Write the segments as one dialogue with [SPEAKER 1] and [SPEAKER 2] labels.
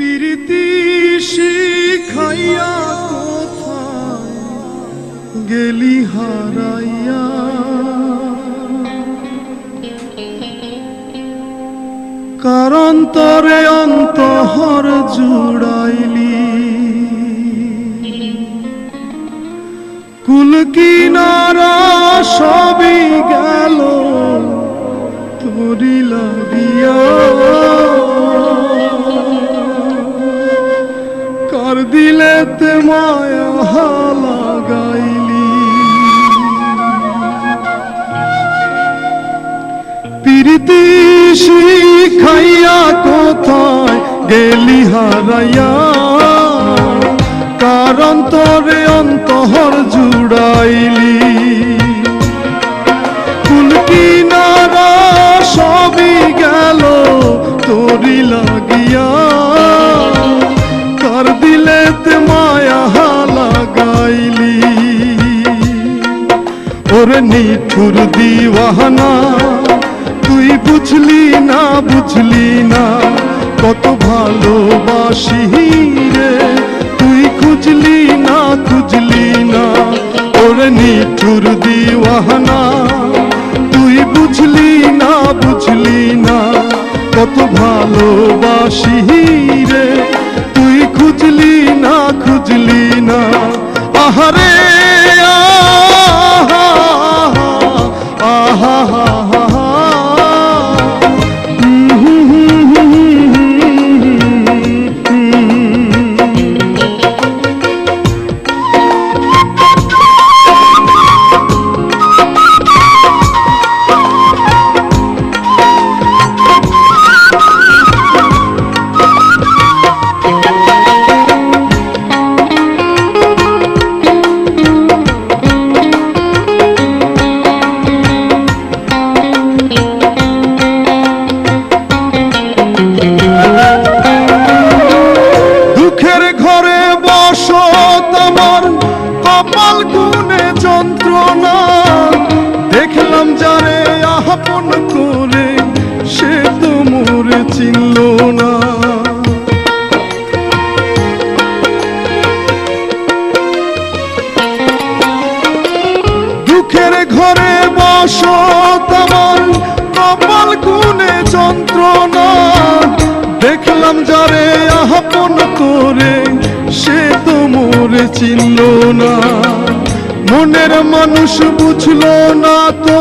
[SPEAKER 1] প্রীতি শিখাইয়া কোথায় গেলি হারাইয়া, কারণ তরে অন্তহর জুড়াইলি, কুল কিনারা সবই গেল তোরি লাগিয়া, কার দিলেতে মায়া লাগাইলি। প্রীতি শিখাইয়া কোথায় গেলি হারাইয়া, কারণ তোরে অন্তহর জুড়াইলি, কুল কিনারা সবই গেল তোরি লাগিয়া, কার দিলেতে মায়া লাগাইলি। ওরে নিঠুর দিওয়ানা তুই বুঝলি না, বুঝলি না কত ভালোবাসি রে, তুই খুঁজলি না, খুঁজলি না। ওরে নিঠুর দিওয়ানা তুই বুঝলি না, বুঝলি না কত ভালোবাসি রে, তুই খুঁজলি না, খুঁজলি না। আহারে আহা আহা আহা, কপাল গুনে যন্ত্রণা দেখলাম যারে আপন করে, সে তো মোরে চিনল না। দুঃখের ঘরে বসত আমার কপাল গুনে যন্ত্রণা দেখলাম যারে আপন করে, সে তো মোরে চিনল না। মনের মানুষ বুঝলো না তো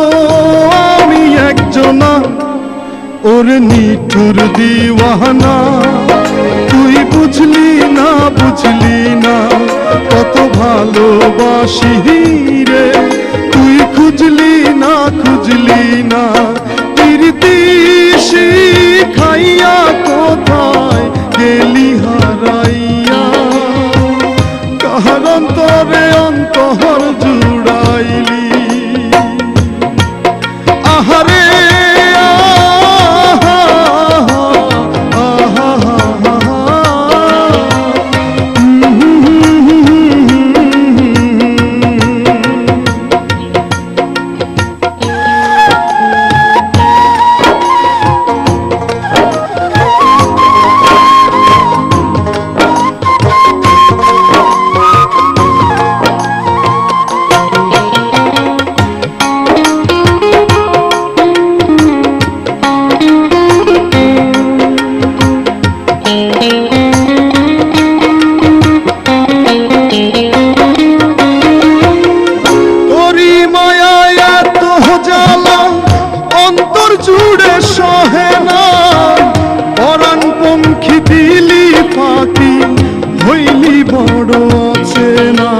[SPEAKER 1] আমি একজনা, ওরে নিঠুর দিওয়ানা তুই বুঝলি না, বুঝলি না কত ভালোবাসি রে, তুই খুঁজলি না, খুঁজলি না। প্রীতি শিখাইয়া কোথায় গেলি হারাইয়া, কার অন্তরে অন্তহর জুড়াইলি। আহারে আহা আহা আহা, অন্তর জুড়ে সহে না, পরাণ পঙ্খী দিলি পাখি হইলি বড় অচেনা।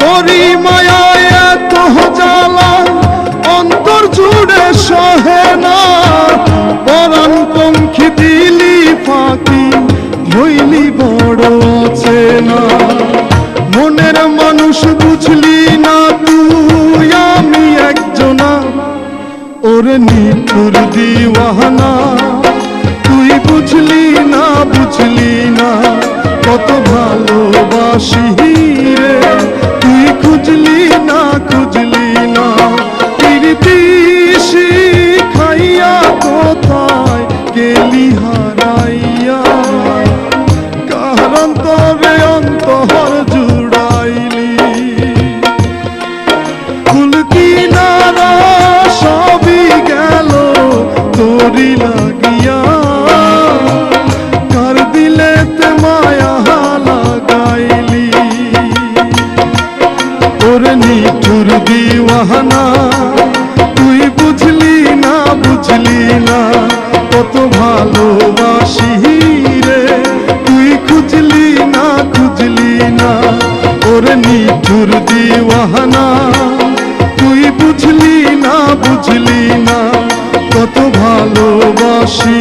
[SPEAKER 1] তোরি মায়ায় এত জ্বালা অন্তর জুড়ে সহে না, পরাণ পঙ্খী দিলি পাখি হইলি বড় অচেনা। মনের মানুষ বুঝলি না তুই আমি একজনা, ওরে নিঠুর দিওয়ানা তুই বুঝলি না, বুঝলি না কত ভালোবাসি রে, তুই খুঁজলি না, খুঁজলি না। নিঠুর দিওয়ানা, তুই বুঝলি না বুঝলি না কত ভালোবাসি রে, তুই খুঁজলি না খুঁজলি না ওরে নিঠুর দিওয়ানা, তুই বুঝলি না বুঝলি না কত ভালোবাসি